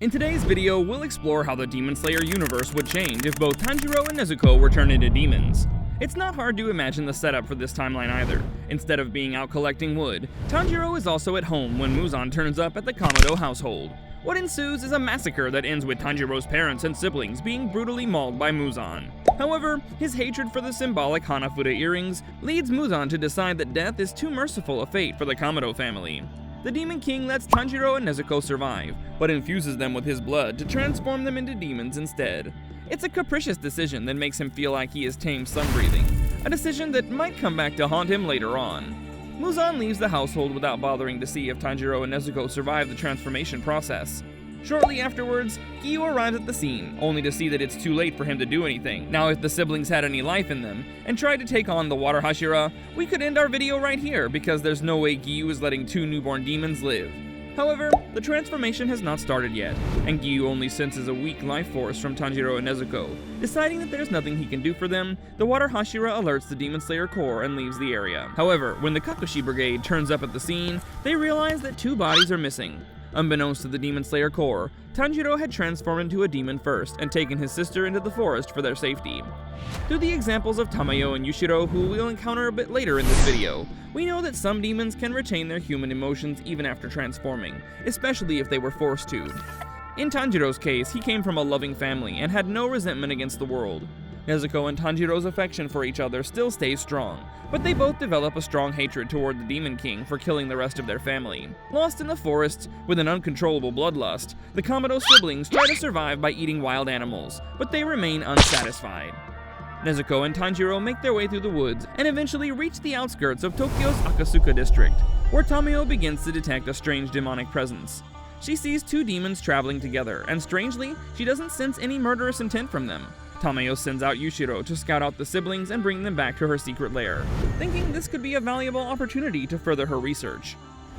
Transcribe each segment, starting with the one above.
In today's video, we'll explore how the Demon Slayer universe would change if both Tanjiro and Nezuko were turned into demons. It's not hard to imagine the setup for this timeline either. Instead of being out collecting wood, Tanjiro is also at home when Muzan turns up at the Kamado household. What ensues is a massacre that ends with Tanjiro's parents and siblings being brutally mauled by Muzan. However, his hatred for the symbolic Hanafuda earrings leads Muzan to decide that death is too merciful a fate for the Kamado family. The Demon King lets Tanjiro and Nezuko survive, but infuses them with his blood to transform them into demons instead. It's a capricious decision that makes him feel like he is tamed sun-breathing, a decision that might come back to haunt him later on. Muzan leaves the household without bothering to see if Tanjiro and Nezuko survive the transformation process. Shortly afterwards, Kiyabu arrives at the scene, only to see that it's too late for him to do anything. Now if the siblings had any life in them, and tried to take on the Water Hashira, we could end our video right here because there's no way Kiyabu is letting two newborn demons live. However, the transformation has not started yet, and Kiyabu only senses a weak life force from Tanjiro and Nezuko. Deciding that there's nothing he can do for them, the Water Hashira alerts the Demon Slayer Corps and leaves the area. However, when the Kakashi Brigade turns up at the scene, they realize that two bodies are missing. Unbeknownst to the Demon Slayer Corps, Tanjiro had transformed into a demon first and taken his sister into the forest for their safety. Through the examples of Tamayo and Yushiro, who we'll encounter a bit later in this video, we know that some demons can retain their human emotions even after transforming, especially if they were forced to. In Tanjiro's case, he came from a loving family and had no resentment against the world. Nezuko and Tanjiro's affection for each other still stays strong, but they both develop a strong hatred toward the Demon King for killing the rest of their family. Lost in the forest, with an uncontrollable bloodlust, the Kamado siblings try to survive by eating wild animals, but they remain unsatisfied. Nezuko and Tanjiro make their way through the woods and eventually reach the outskirts of Tokyo's Akasuka district, where Tamayo begins to detect a strange demonic presence. She sees two demons traveling together, and strangely, she doesn't sense any murderous intent from them. Tamayo sends out Yushiro to scout out the siblings and bring them back to her secret lair, thinking this could be a valuable opportunity to further her research.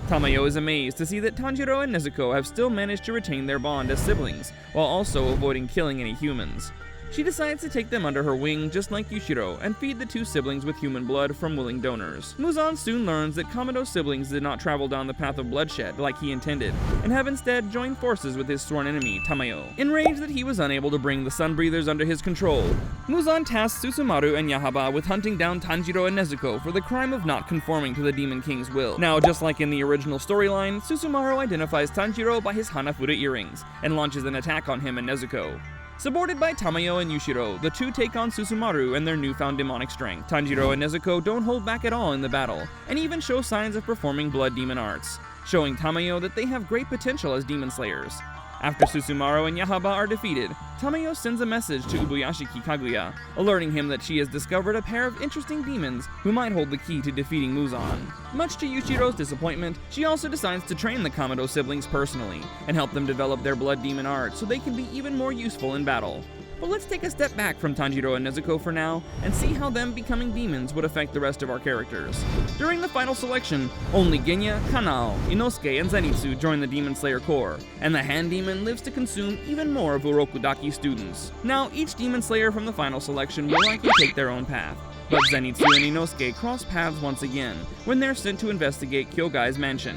Tamayo is amazed to see that Tanjiro and Nezuko have still managed to retain their bond as siblings, while also avoiding killing any humans. She decides to take them under her wing just like Yushiro and feed the two siblings with human blood from willing donors. Muzan soon learns that Kamado's siblings did not travel down the path of bloodshed like he intended, and have instead joined forces with his sworn enemy, Tamayo. Enraged that he was unable to bring the Sun Breathers under his control, Muzan tasks Susumaru and Yahaba with hunting down Tanjiro and Nezuko for the crime of not conforming to the Demon King's will. Now, just like in the original storyline, Susumaru identifies Tanjiro by his Hanafuda earrings, and launches an attack on him and Nezuko. Supported by Tamayo and Yushiro, the two take on Susumaru and their newfound demonic strength. Tanjiro and Nezuko don't hold back at all in the battle, and even show signs of performing blood demon arts, showing Tamayo that they have great potential as demon slayers. After Susumaru and Yahaba are defeated, Tamayo sends a message to Ubuyashiki Kaguya, alerting him that she has discovered a pair of interesting demons who might hold the key to defeating Muzan. Much to Yushiro's disappointment, she also decides to train the Kamado siblings personally, and help them develop their blood demon art so they can be even more useful in battle. But let's take a step back from Tanjiro and Nezuko for now, and see how them becoming demons would affect the rest of our characters. During the final selection, only Genya, Kanao, Inosuke, and Zenitsu join the Demon Slayer Corps, and the Hand Demon lives to consume even more of Urokudaki students. Now, each Demon Slayer from the final selection will likely take their own path, but Zenitsu and Inosuke cross paths once again, when they're sent to investigate Kyogai's mansion.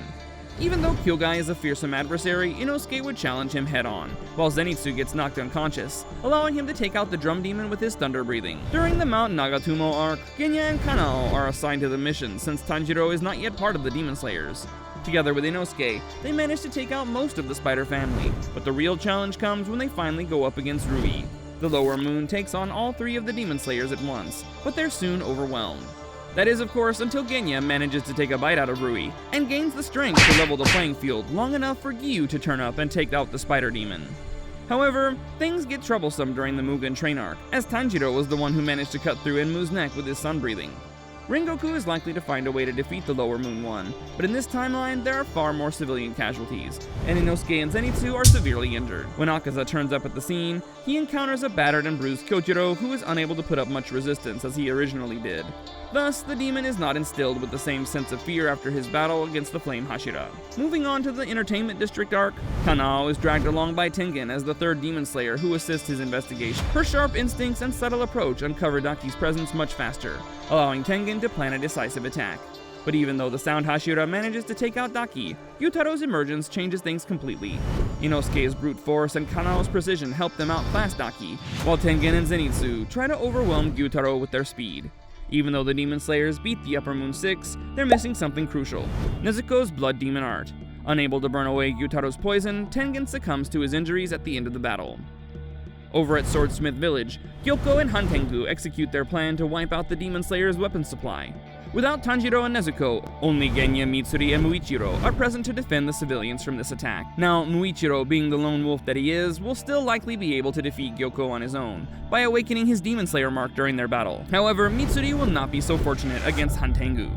Even though Kyogai is a fearsome adversary, Inosuke would challenge him head-on, while Zenitsu gets knocked unconscious, allowing him to take out the drum demon with his thunder breathing. During the Mount Nagatumo arc, Genya and Kanao are assigned to the mission since Tanjiro is not yet part of the Demon Slayers. Together with Inosuke, they manage to take out most of the Spider family, but the real challenge comes when they finally go up against Rui. The Lower Moon takes on all three of the Demon Slayers at once, but they're soon overwhelmed. That is, of course, until Genya manages to take a bite out of Rui, and gains the strength to level the playing field long enough for Giyu to turn up and take out the Spider Demon. However, things get troublesome during the Mugen Train arc, as Tanjiro was the one who managed to cut through Enmu's neck with his sun breathing. Rengoku is likely to find a way to defeat the Lower Moon one, but in this timeline, there are far more civilian casualties, and Inosuke and Zenitsu are severely injured. When Akaza turns up at the scene, he encounters a battered and bruised Kyojiro who is unable to put up much resistance as he originally did. Thus, the demon is not instilled with the same sense of fear after his battle against the Flame Hashira. Moving on to the Entertainment District arc, Kanao is dragged along by Tengen as the third Demon Slayer who assists his investigation. Her sharp instincts and subtle approach uncover Daki's presence much faster, allowing Tengen to plan a decisive attack. But even though the Sound Hashira manages to take out Daki, Yutaro's emergence changes things completely. Inosuke's brute force and Kanao's precision help them outclass Daki, while Tengen and Zenitsu try to overwhelm Gyutaro with their speed. Even though the Demon Slayers beat the Upper Moon 6, they're missing something crucial: Nezuko's Blood Demon art. Unable to burn away Gyutaro's poison, Tengen succumbs to his injuries at the end of the battle. Over at Swordsmith Village, Gyoko and Hantengu execute their plan to wipe out the Demon Slayer's weapon supply. Without Tanjiro and Nezuko, only Genya, Mitsuri, and Muichiro are present to defend the civilians from this attack. Now, Muichiro, being the lone wolf that he is, will still likely be able to defeat Gyoko on his own, by awakening his Demon Slayer mark during their battle. However, Mitsuri will not be so fortunate against Hantengu.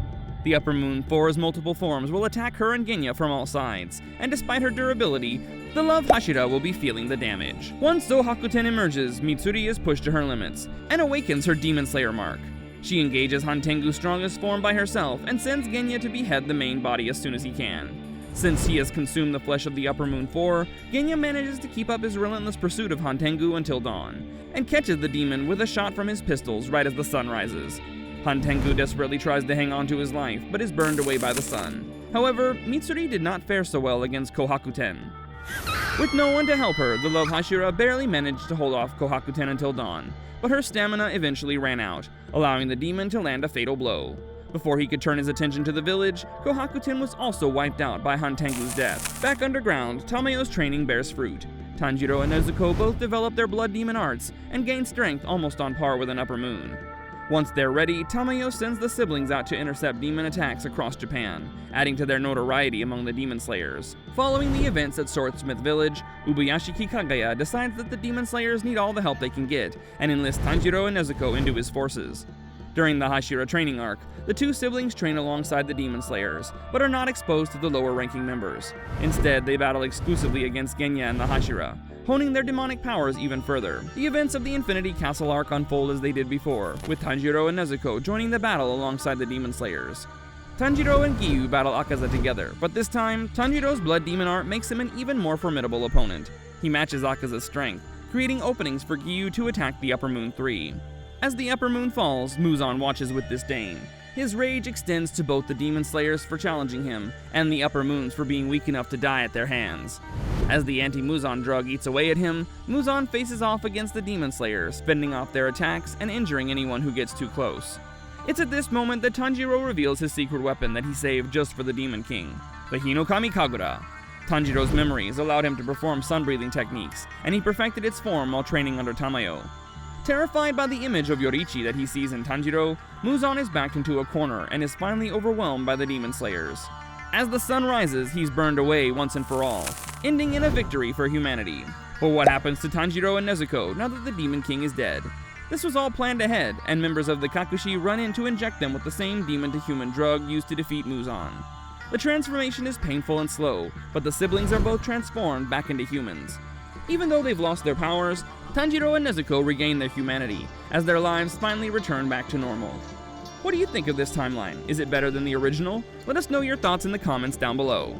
The Upper Moon 4's multiple forms will attack her and Genya from all sides, and despite her durability, the Love Hashira will be feeling the damage. Once Zohakuten emerges, Mitsuri is pushed to her limits, and awakens her Demon Slayer mark. She engages Hantengu's strongest form by herself, and sends Genya to behead the main body as soon as he can. Since he has consumed the flesh of the Upper Moon 4, Genya manages to keep up his relentless pursuit of Hantengu until dawn, and catches the demon with a shot from his pistols right as the sun rises. Hantengu desperately tries to hang on to his life, but is burned away by the sun. However, Mitsuri did not fare so well against Kohaku-ten. With no one to help her, the Love Hashira barely managed to hold off Kohaku-ten until dawn, but her stamina eventually ran out, allowing the demon to land a fatal blow. Before he could turn his attention to the village, Kohaku-ten was also wiped out by Hantengu's death. Back underground, Tamayo's training bears fruit. Tanjiro and Nezuko both develop their blood demon arts and gain strength almost on par with an Upper Moon. Once they're ready, Tamayo sends the siblings out to intercept demon attacks across Japan, adding to their notoriety among the Demon Slayers. Following the events at Swordsmith Village, Ubuyashiki Kagaya decides that the Demon Slayers need all the help they can get, and enlists Tanjiro and Nezuko into his forces. During the Hashira training arc, the two siblings train alongside the Demon Slayers, but are not exposed to the lower-ranking members. Instead, they battle exclusively against Genya and the Hashira, honing their demonic powers even further. The events of the Infinity Castle arc unfold as they did before, with Tanjiro and Nezuko joining the battle alongside the Demon Slayers. Tanjiro and Giyu battle Akaza together, but this time, Tanjiro's Blood Demon art makes him an even more formidable opponent. He matches Akaza's strength, creating openings for Giyu to attack the Upper Moon 3. As the Upper Moon falls, Muzan watches with disdain. His rage extends to both the Demon Slayers for challenging him, and the Upper Moons for being weak enough to die at their hands. As the anti-Muzan drug eats away at him, Muzan faces off against the Demon Slayers, fending off their attacks and injuring anyone who gets too close. It's at this moment that Tanjiro reveals his secret weapon that he saved just for the Demon King, the Hinokami Kagura. Tanjiro's memories allowed him to perform sun-breathing techniques, and he perfected its form while training under Tamayo. Terrified by the image of Yoriichi that he sees in Tanjiro, Muzan is backed into a corner and is finally overwhelmed by the Demon Slayers. As the sun rises, he's burned away once and for all, ending in a victory for humanity. But what happens to Tanjiro and Nezuko now that the Demon King is dead? This was all planned ahead, and members of the Kakushi run in to inject them with the same demon-to-human drug used to defeat Muzan. The transformation is painful and slow, but the siblings are both transformed back into humans. Even though they've lost their powers, Tanjiro and Nezuko regain their humanity, as their lives finally return back to normal. What do you think of this timeline? Is it better than the original? Let us know your thoughts in the comments down below.